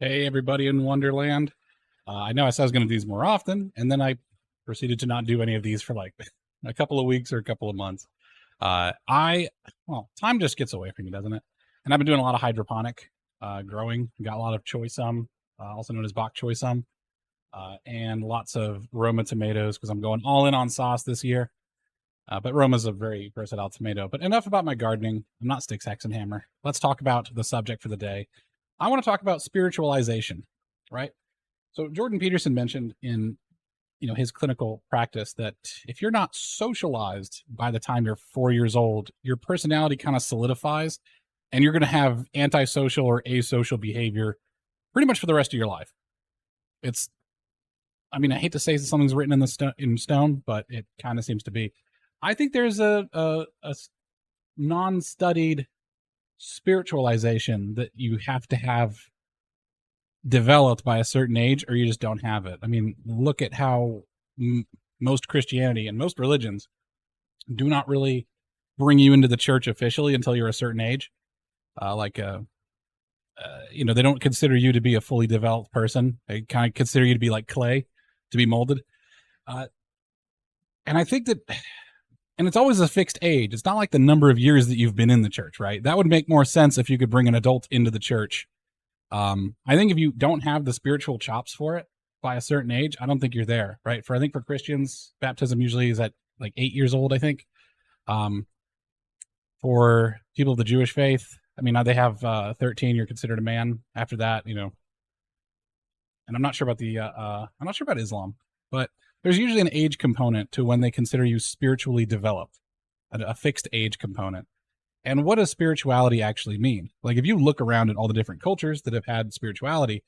Hey, everybody in Wonderland. I know I said I was going to do these more often, and then I proceeded to not do any of these for like a couple of weeks or a couple of months. Time just gets away from me, doesn't it? And I've been doing a lot of hydroponic growing. Got a lot of choy sum, also known as bok choy sum, and lots of Roma tomatoes because I'm going all in on sauce this year. But Roma's a very versatile tomato. But enough about my gardening. I'm not Sticks, Hex, and Hammer. Let's talk about the subject for the day. I want to talk about spiritualization, right? So Jordan Peterson mentioned in his clinical practice that if you're not socialized by the time you're 4 years old, your personality kind of solidifies, and you're going to have antisocial or asocial behavior pretty much for the rest of your life. It's, I mean, I hate to say something's written in stone, but it kind of seems to be. I think there's a non-studied spiritualization that you have to have developed by a certain age, or you just don't have it. I mean, look at how most Christianity and most religions do not really bring you into the church officially until you're a certain age. They don't consider you to be a fully developed person. They kind of consider you to be like clay, to be molded. And I think that, and it's always a fixed age. It's not like the number of years that you've been in the church, right? That would make more sense if you could bring an adult into the church. I think if you don't have the spiritual chops for it by a certain age, I don't think you're there, right? I think for Christians, baptism usually is at like 8 years old, I think. For people of the Jewish faith, I mean, they have 13, you're considered a man. After that, and I'm not sure about I'm not sure about Islam, but there's usually an age component to when they consider you spiritually developed, a fixed age component. And what does spirituality actually mean? Like, if you look around at all the different cultures that have had spirituality,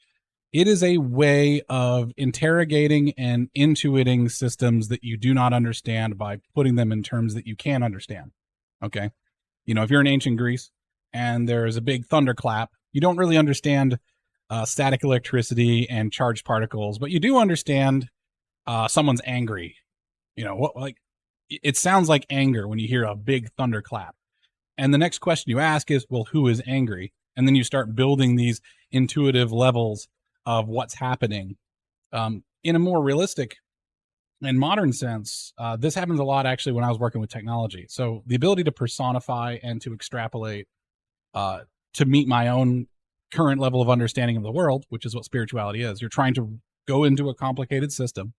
it is a way of interrogating and intuiting systems that you do not understand by putting them in terms that you can understand. Okay. If you're in ancient Greece and there's a big thunderclap, you don't really understand static electricity and charged particles, but you do understand someone's angry. It sounds like anger when you hear a big thunderclap. And the next question you ask is, well, who is angry? And then you start building these intuitive levels of what's happening. In a more realistic and modern sense, this happens a lot actually when I was working with technology. So the ability to personify and to extrapolate to meet my own current level of understanding of the world, which is what spirituality is. You're trying to go into a complicated system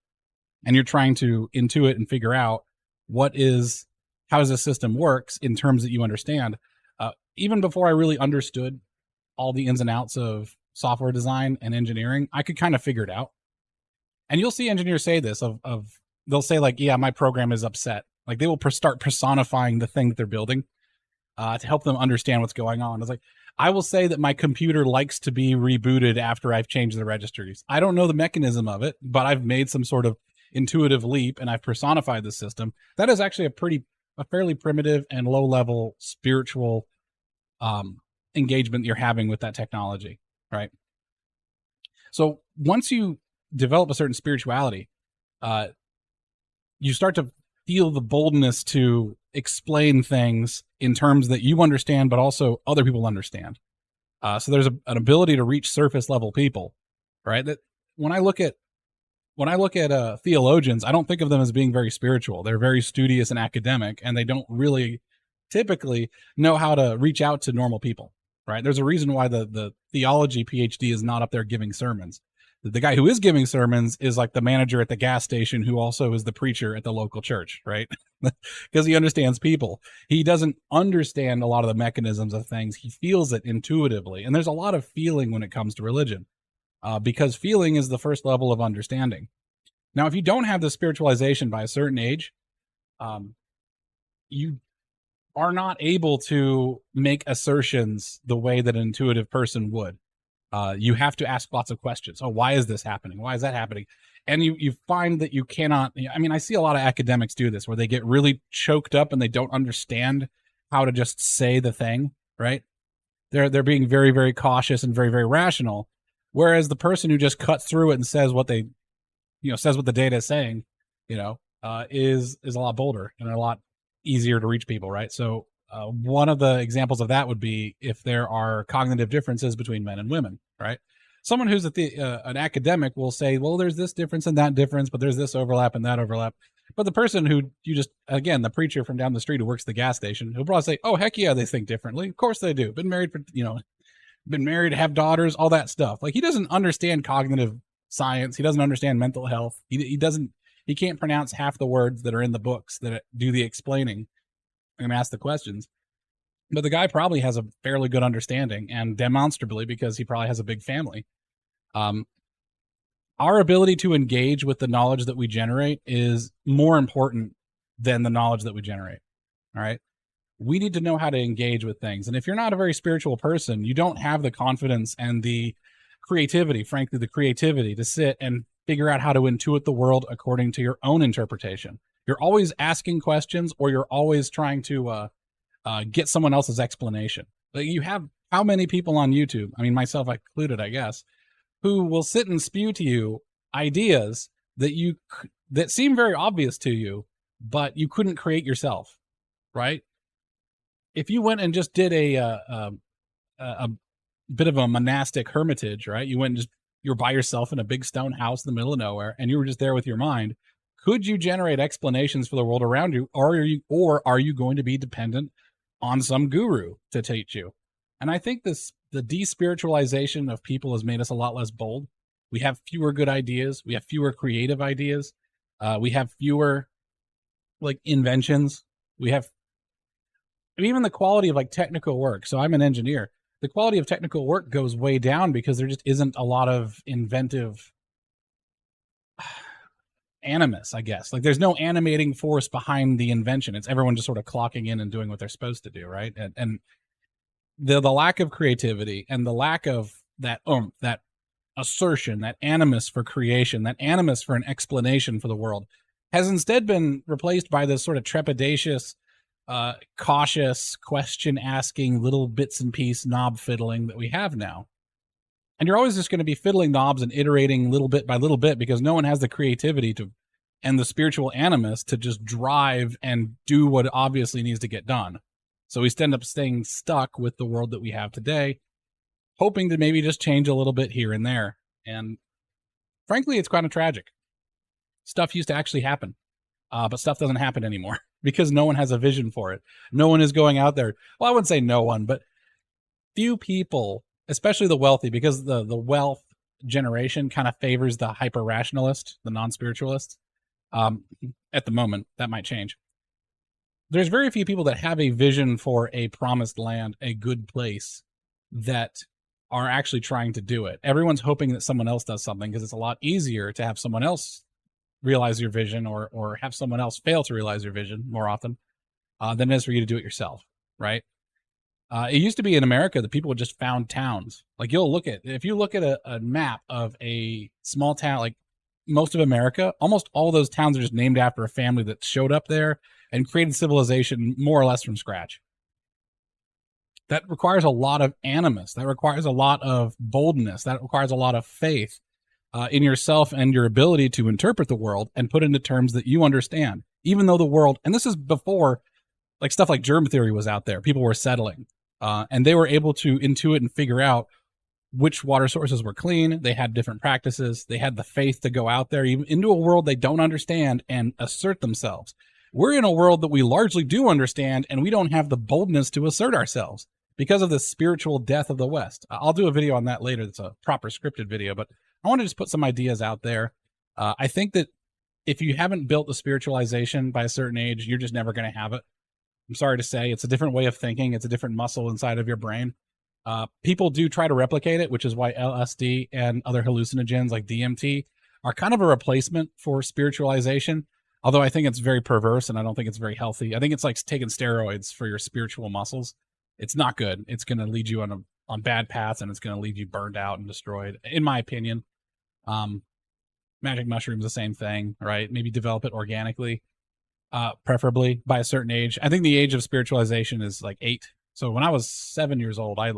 and you're trying to intuit and figure out how does the system works in terms that you understand. Even before I really understood all the ins and outs of software design and engineering, I could kind of figure it out. And you'll see engineers say this they'll say like, yeah, my program is upset. Like they will start personifying the thing that they're building to help them understand what's going on. It's like, I will say that my computer likes to be rebooted after I've changed the registries. I don't know the mechanism of it, but I've made some sort of intuitive leap and I've personified the system. That is actually a fairly primitive and low level spiritual engagement you're having with that technology, right? So once you develop a certain spirituality, you start to feel the boldness to explain things in terms that you understand, but also other people understand. So there's an ability to reach surface level people, right? That when I look at theologians, I don't think of them as being very spiritual. They're very studious and academic, and they don't really typically know how to reach out to normal people, right? There's a reason why the theology PhD is not up there giving sermons. The guy who is giving sermons is like the manager at the gas station who also is the preacher at the local church, right? Because he understands people. He doesn't understand a lot of the mechanisms of things. He feels it intuitively. And there's a lot of feeling when it comes to religion. Because feeling is the first level of understanding. Now, if you don't have the spiritualization by a certain age, you are not able to make assertions the way that an intuitive person would. You have to ask lots of questions. Oh, why is this happening? Why is that happening? And you find that you cannot, I mean, I see a lot of academics do this where they get really choked up and they don't understand how to just say the thing, right? They're being very, very cautious and very, very rational. Whereas the person who just cuts through it and says what the data is saying, is a lot bolder and a lot easier to reach people, right? So one of the examples of that would be if there are cognitive differences between men and women, right? Someone who's an academic will say, well, there's this difference and that difference, but there's this overlap and that overlap. But the person who again, the preacher from down the street who works at the gas station, he'll probably say, oh, heck yeah, they think differently. Of course they do. Been married, have daughters, all that stuff. Like, he doesn't understand cognitive science. He doesn't understand mental health. He can't pronounce half the words that are in the books that do the explaining and ask the questions. But the guy probably has a fairly good understanding, and demonstrably, because he probably has a big family. Our ability to engage with the knowledge that we generate is more important than the knowledge that we generate. All right. We need to know how to engage with things. And if you're not a very spiritual person, you don't have the confidence and the creativity, frankly, the creativity to sit and figure out how to intuit the world according to your own interpretation. You're always asking questions, or you're always trying to get someone else's explanation. Like, you have how many people on YouTube, I mean, myself included, I guess, who will sit and spew to you ideas that seem very obvious to you, but you couldn't create yourself, right? If you went and just did a bit of a monastic hermitage, right? You went and you're by yourself in a big stone house in the middle of nowhere, and you were just there with your mind. Could you generate explanations for the world around you, or are you going to be dependent on some guru to teach you? And I think the despiritualization of people has made us a lot less bold. We have fewer good ideas. We have fewer creative ideas. We have fewer inventions. We have even the quality of technical work. So I'm an engineer. The quality of technical work goes way down because there just isn't a lot of inventive animus, I guess. There's no animating force behind the invention. It's everyone just sort of clocking in and doing what they're supposed to do, right? And the lack of creativity and the lack of that assertion, that animus for creation, that animus for an explanation for the world, has instead been replaced by this sort of trepidatious, cautious, question-asking, little bits and piece knob fiddling that we have now. And you're always just going to be fiddling knobs and iterating little bit by little bit, because no one has the creativity and the spiritual animus to just drive and do what obviously needs to get done. So we end up staying stuck with the world that we have today, hoping to maybe just change a little bit here and there. And frankly, it's kind of tragic. Stuff used to actually happen, but stuff doesn't happen anymore because no one has a vision for it. No one is going out there. Well, I wouldn't say no one, but few people, especially the wealthy, because the wealth generation kind of favors the hyper-rationalist, the non-spiritualist. At the moment, that might change. There's very few people that have a vision for a promised land, a good place, that are actually trying to do it. Everyone's hoping that someone else does something, because it's a lot easier to have someone else realize your vision, or have someone else fail to realize your vision more often than it is for you to do it yourself, right? It used to be in America that people would just found towns. If you look at a map of a small town, like most of America, almost all those towns are just named after a family that showed up there and created civilization more or less from scratch. That requires a lot of animus. That requires a lot of boldness. That requires a lot of faith in yourself and your ability to interpret the world and put into terms that you understand. Even though the world, and this is before stuff like germ theory was out there, people were settling. And they were able to intuit and figure out which water sources were clean. They had different practices. They had the faith to go out there even into a world they don't understand and assert themselves. We're in a world that we largely do understand, and we don't have the boldness to assert ourselves because of the spiritual death of the West. I'll do a video on that later. It's a proper scripted video, but I want to just put some ideas out there. I think that if you haven't built the spiritualization by a certain age, you're just never going to have it. I'm sorry to say, it's a different way of thinking. It's a different muscle inside of your brain. People do try to replicate it, which is why LSD and other hallucinogens like DMT are kind of a replacement for spiritualization. Although I think it's very perverse, and I don't think it's very healthy. I think it's like taking steroids for your spiritual muscles. It's not good. It's going to lead you on bad paths, and it's going to leave you burned out and destroyed, in my opinion. Magic mushrooms, the same thing, right? Maybe develop it organically. Preferably by a certain age. I think the age of spiritualization is 8. So when I was 7 years old, I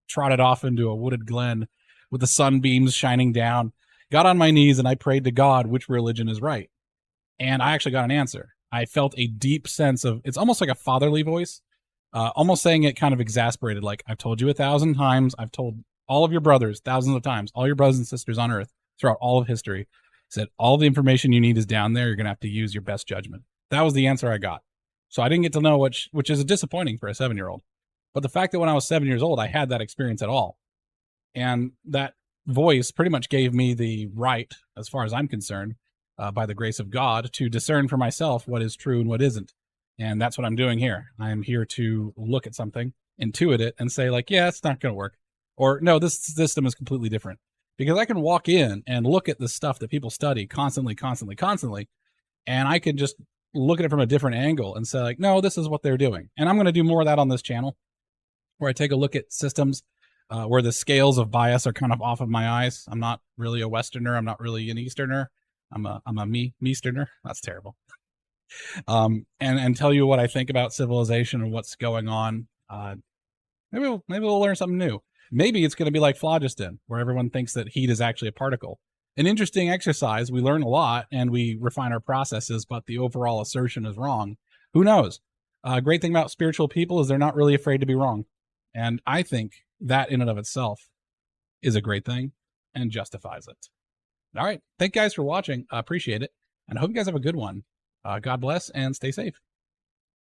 trotted off into a wooded glen with the sunbeams shining down, got on my knees, and I prayed to God which religion is right. And I actually got an answer. I felt a deep sense of, it's almost like a fatherly voice, almost saying it kind of exasperated. I've told you 1,000 times. I've told all of your brothers thousands of times, all your brothers and sisters on earth throughout all of history, said all the information you need is down there. You're going to have to use your best judgment. That was the answer I got. So I didn't get to know which is disappointing for a 7-year-old. But the fact that when I was 7 years old, I had that experience at all. And that voice pretty much gave me the right, as far as I'm concerned, by the grace of God, to discern for myself what is true and what isn't. And that's what I'm doing here. I am here to look at something, intuit it, and say, like, yeah, it's not going to work. Or, no, this system is completely different. Because I can walk in and look at the stuff that people study constantly, and I can just look at it from a different angle and say, like, no, this is what they're doing. And I'm going to do more of that on this channel, where I take a look at systems where the scales of bias are kind of off of my eyes. I'm not really a Westerner. I'm not really an Easterner. I'm a Measterner. That's terrible. And tell you what I think about civilization and what's going on. Maybe we'll learn something new. Maybe it's going to be like phlogiston, where everyone thinks that heat is actually a particle. An interesting exercise. We learn a lot and we refine our processes, but the overall assertion is wrong. Who knows? Great thing about spiritual people is they're not really afraid to be wrong. And I think that in and of itself is a great thing and justifies it. All right. Thank you guys for watching. I appreciate it. And I hope you guys have a good one. God bless and stay safe.